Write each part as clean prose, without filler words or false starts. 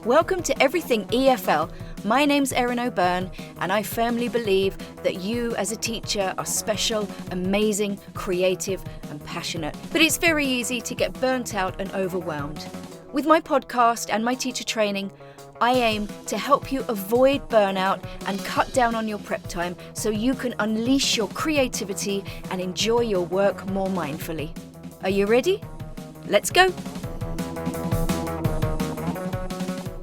Welcome to Everything EFL. My name's Erin O'Byrne, and I firmly believe that you as a teacher are special, amazing, creative and passionate. But it's very easy to get burnt out and overwhelmed. With my podcast and my teacher training, I aim to help you avoid burnout and cut down on your prep time so you can unleash your creativity and enjoy your work more mindfully. Are you ready? Let's go!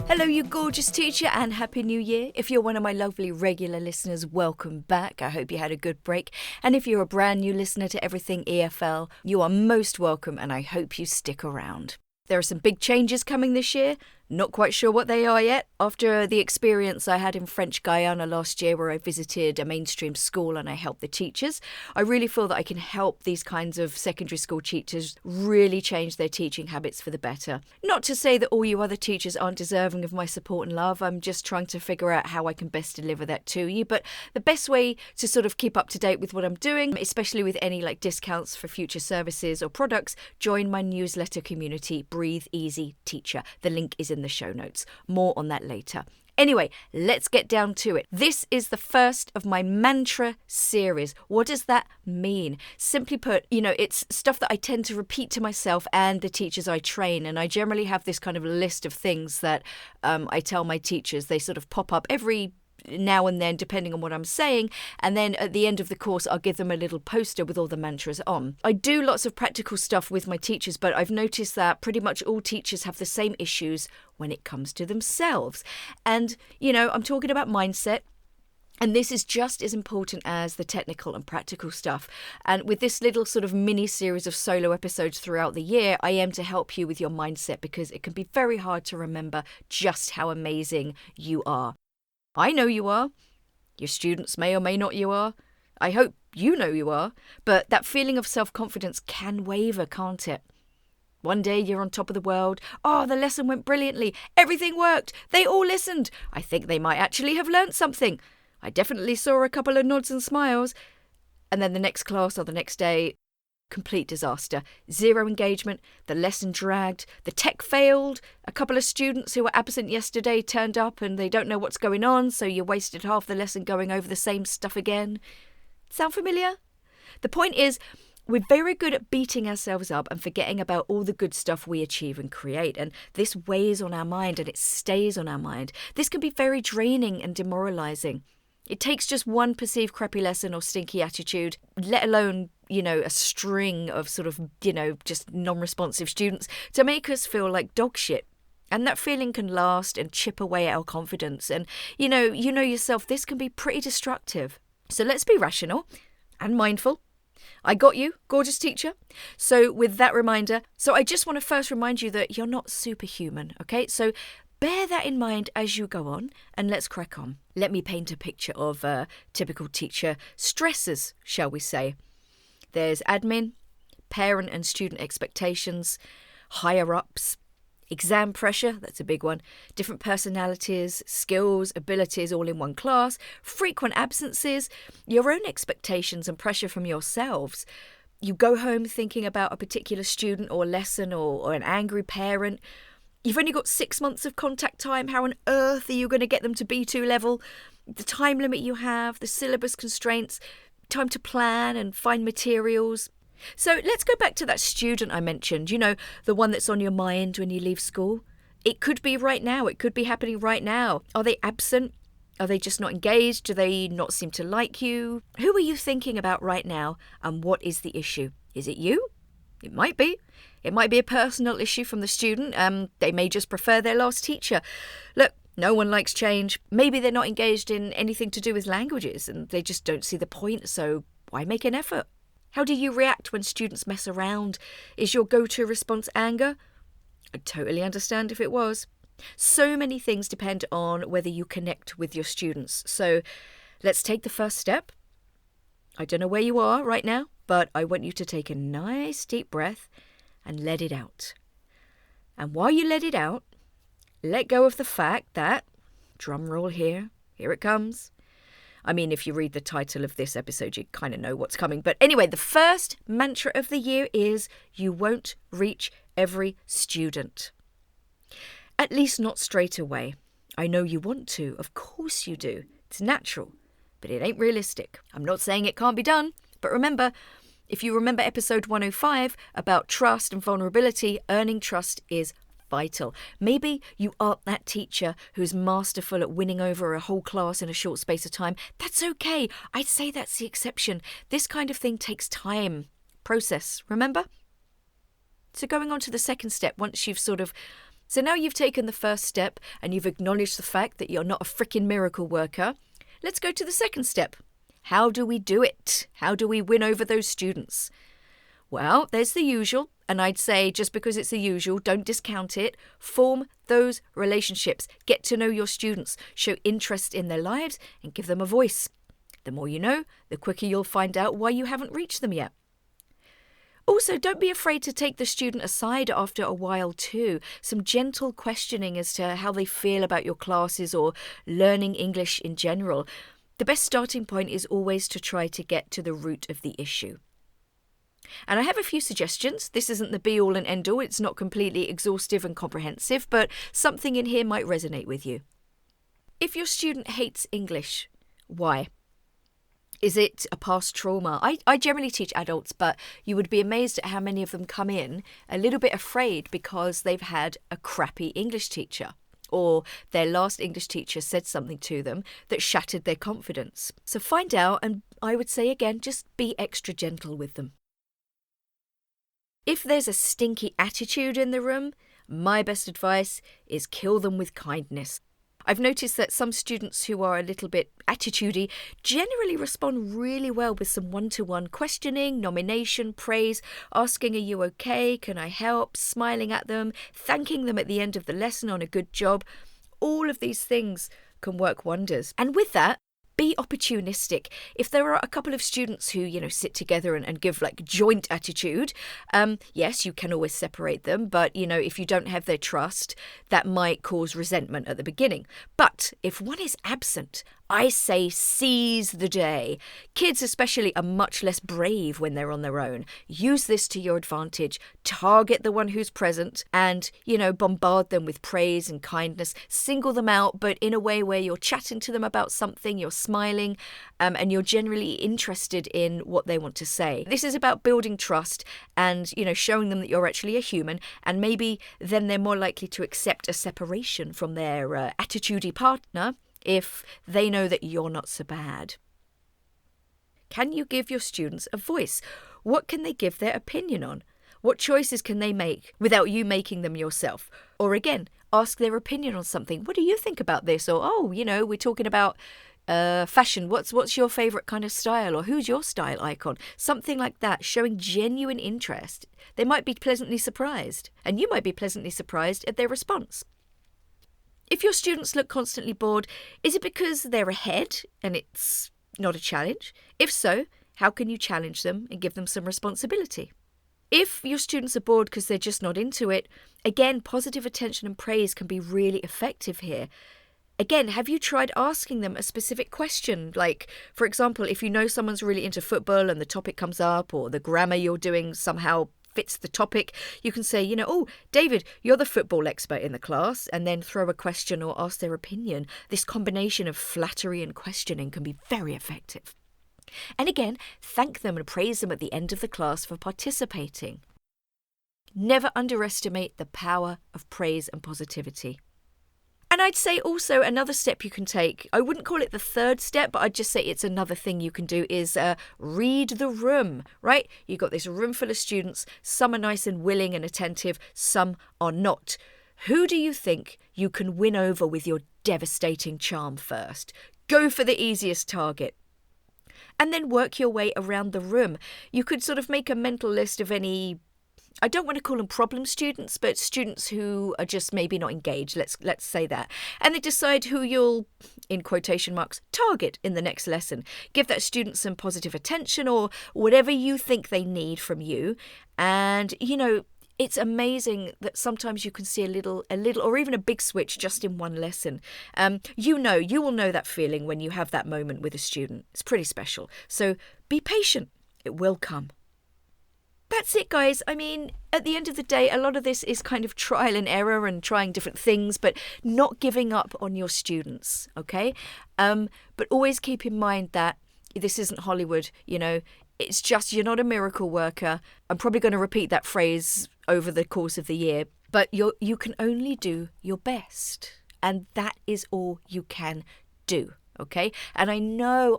Hello, you gorgeous teacher, and Happy New Year. If you're one of my lovely regular listeners, welcome back. I hope you had a good break. And if you're a brand new listener to Everything EFL, you are most welcome, and I hope you stick around. There are some big changes coming this year. Not quite sure what they are yet. After the experience I had in French Guiana last year where I visited a mainstream school and I helped the teachers, I really feel that I can help these kinds of secondary school teachers really change their teaching habits for the better. Not to say that all you other teachers aren't deserving of my support and love. I'm just trying to figure out how I can best deliver that to you. But the best way to sort of keep up to date with what I'm doing, especially with any discounts for future services or products, join my newsletter community, Breathe Easy Teacher. The link is in the show notes. More on that later. Anyway, let's get down to it. This is the first of my mantra series. What does that mean? Simply put, it's stuff that I tend to repeat to myself and the teachers I train. And I generally have this kind of list of things that I tell my teachers. They sort of pop up every now and then, depending on what I'm saying, and then at the end of the course I'll give them a little poster with all the mantras on. I do lots of practical stuff with my teachers, but I've noticed that pretty much all teachers have the same issues when it comes to themselves. And, I'm talking about mindset. And this is just as important as the technical and practical stuff. And with this little sort of mini series of solo episodes throughout the year, I aim to help you with your mindset because it can be very hard to remember just how amazing you are. I know you are. Your students may or may not you are. I hope you know you are. But that feeling of self-confidence can waver, can't it? One day you're on top of the world. Oh, the lesson went brilliantly. Everything worked. They all listened. I think they might actually have learnt something. I definitely saw a couple of nods and smiles. And then the next class or the next day, complete disaster. Zero engagement, the lesson dragged, the tech failed, a couple of students who were absent yesterday turned up and they don't know what's going on, so you wasted half the lesson going over the same stuff again. Sound familiar? The point is, we're very good at beating ourselves up and forgetting about all the good stuff we achieve and create, and this weighs on our mind and it stays on our mind. This can be very draining and demoralising. It takes just one perceived crappy lesson or stinky attitude, let alone, a string of sort of, just non-responsive students to make us feel like dog shit. And that feeling can last and chip away at our confidence. And, you know yourself, this can be pretty destructive. So let's be rational and mindful. I got you, gorgeous teacher. So with that reminder, I just want to first remind you that you're not superhuman, okay? So bear that in mind as you go on, and let's crack on. Let me paint a picture of typical teacher stressors, shall we say. There's admin, parent and student expectations, higher-ups, exam pressure, that's a big one, different personalities, skills, abilities all in one class, frequent absences, your own expectations and pressure from yourselves. You go home thinking about a particular student or lesson or an angry parent. You've only got 6 months of contact time. How on earth are you going to get them to B2 level? The time limit you have, the syllabus constraints, time to plan and find materials. So let's go back to that student I mentioned, the one that's on your mind when you leave school. It could be right now. It could be happening right now. Are they absent? Are they just not engaged? Do they not seem to like you? Who are you thinking about right now, and what is the issue? Is it you? It might be. It might be a personal issue from the student. They may just prefer their last teacher. Look, no one likes change. Maybe they're not engaged in anything to do with languages and they just don't see the point, so why make an effort? How do you react when students mess around? Is your go-to response anger? I'd totally understand if it was. So many things depend on whether you connect with your students. So let's take the first step. I don't know where you are right now, but I want you to take a nice deep breath and let it out. And while you let it out, let go of the fact that, drum roll here it comes. I mean, if you read the title of this episode, you kind of know what's coming. But anyway, the first mantra of the year is you won't reach every student. At least not straight away. I know you want to, of course you do. It's natural, but it ain't realistic. I'm not saying it can't be done, but remember, if you remember episode 105 about trust and vulnerability, earning trust is vital. Maybe you aren't that teacher who's masterful at winning over a whole class in a short space of time. That's okay. I'd say that's the exception. This kind of thing takes time. Process, remember? So going on to the second step, So now you've taken the first step and you've acknowledged the fact that you're not a freaking miracle worker. Let's go to the second step. How do we do it? How do we win over those students? Well, there's the usual, and I'd say just because it's the usual, don't discount it. Form those relationships. Get to know your students. Show interest in their lives and give them a voice. The more you know, the quicker you'll find out why you haven't reached them yet. Also, don't be afraid to take the student aside after a while too. Some gentle questioning as to how they feel about your classes or learning English in general. The best starting point is always to try to get to the root of the issue. And I have a few suggestions. This isn't the be-all and end-all. It's not completely exhaustive and comprehensive, but something in here might resonate with you. If your student hates English, why? Is it a past trauma? I generally teach adults, but you would be amazed at how many of them come in a little bit afraid because they've had a crappy English teacher, or their last English teacher said something to them that shattered their confidence. So find out, and I would say again, just be extra gentle with them. If there's a stinky attitude in the room, my best advice is kill them with kindness. I've noticed that some students who are a little bit attitudey generally respond really well with some one-to-one questioning, nomination, praise, asking, are you okay, can I help, smiling at them, thanking them at the end of the lesson on a good job. All of these things can work wonders. And with that, be opportunistic. If there are a couple of students who, sit together and give like joint attitude, yes, you can always separate them. But, if you don't have their trust, that might cause resentment at the beginning. But if one is absent, I say seize the day. Kids especially are much less brave when they're on their own. Use this to your advantage. Target the one who's present and, bombard them with praise and kindness. Single them out, but in a way where you're chatting to them about something, you're smiling, and you're generally interested in what they want to say. This is about building trust and, showing them that you're actually a human, and maybe then they're more likely to accept a separation from their attitudey partner if they know that you're not so bad. Can you give your students a voice? What can they give their opinion on? What choices can they make without you making them yourself? Or again, ask their opinion on something. What do you think about this? Or, we're talking about fashion. What's your favourite kind of style? Or who's your style icon? Something like that, showing genuine interest. They might be pleasantly surprised, and you might be pleasantly surprised at their response. If your students look constantly bored, is it because they're ahead and it's not a challenge? If so, how can you challenge them and give them some responsibility? If your students are bored because they're just not into it, again, positive attention and praise can be really effective here. Again, have you tried asking them a specific question? Like, for example, if you know someone's really into football and the topic comes up, or the grammar you're doing somehow fits the topic, you can say, oh, David, you're the football expert in the class, and then throw a question or ask their opinion. This combination of flattery and questioning can be very effective. And again, thank them and praise them at the end of the class for participating. Never underestimate the power of praise and positivity. And I'd say also another step you can take, I wouldn't call it the third step, but I'd just say it's another thing you can do, is read the room, right? You've got this room full of students. Some are nice and willing and attentive, some are not. Who do you think you can win over with your devastating charm first? Go for the easiest target. And then work your way around the room. You could sort of make a mental list of any, I don't want to call them problem students, but students who are just maybe not engaged, let's say that. And then decide who you'll, in quotation marks, target in the next lesson. Give that student some positive attention or whatever you think they need from you. And, it's amazing that sometimes you can see a little, or even a big switch just in one lesson. You will know that feeling when you have that moment with a student. It's pretty special. So be patient. It will come. that's it, guys. I mean, at the end of the day, a lot of this is kind of trial and error and trying different things, but not giving up on your students, okay? But always keep in mind that this isn't Hollywood, It's just you're not a miracle worker. I'm probably going to repeat that phrase over the course of the year, but you can only do your best. And that is all you can do, okay? And I know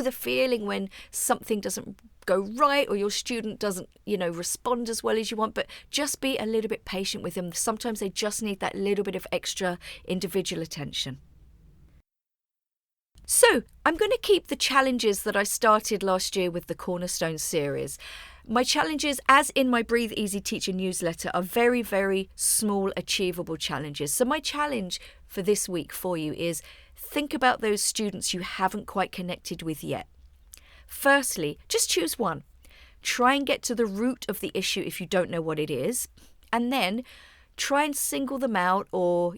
the feeling when something doesn't go right or your student doesn't, respond as well as you want, but just be a little bit patient with them. Sometimes they just need that little bit of extra individual attention. So, I'm going to keep the challenges that I started last year with the Cornerstone series. My challenges, as in my Breathe Easy Teacher newsletter, are very, very small, achievable challenges. So my challenge for this week for you is think about those students you haven't quite connected with yet. Firstly, just choose one. Try and get to the root of the issue if you don't know what it is. And then try and single them out or,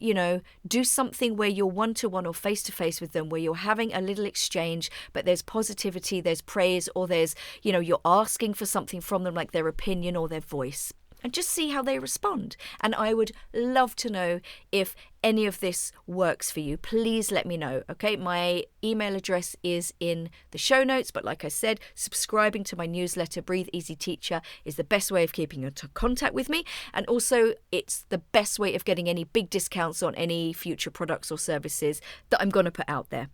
do something where you're one-to-one or face-to-face with them, where you're having a little exchange, but there's positivity, there's praise, or there's, you're asking for something from them, like their opinion or their voice. And just see how they respond. And I would love to know if any of this works for you. Please let me know, okay? My email address is in the show notes, but like I said, subscribing to my newsletter, Breathe Easy Teacher, is the best way of keeping in contact with me. And also, it's the best way of getting any big discounts on any future products or services that I'm going to put out there.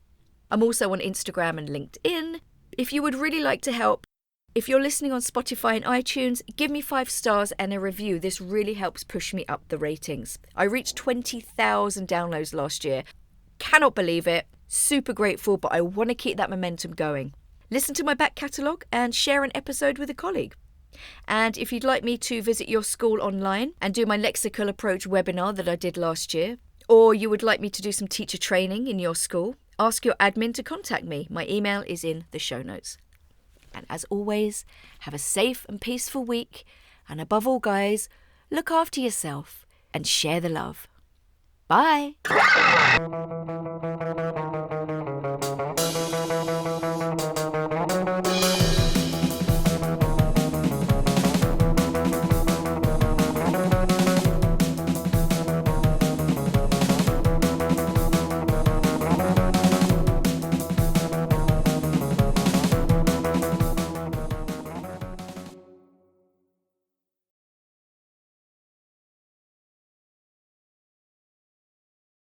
I'm also on Instagram and LinkedIn. If you would really like to help, if you're listening on Spotify and iTunes, give me 5 stars and a review. This really helps push me up the ratings. I reached 20,000 downloads last year. Cannot believe it. Super grateful, but I want to keep that momentum going. Listen to my back catalogue and share an episode with a colleague. And if you'd like me to visit your school online and do my lexical approach webinar that I did last year, or you would like me to do some teacher training in your school, ask your admin to contact me. My email is in the show notes. And as always, have a safe and peaceful week. And above all, guys, look after yourself and share the love. Bye.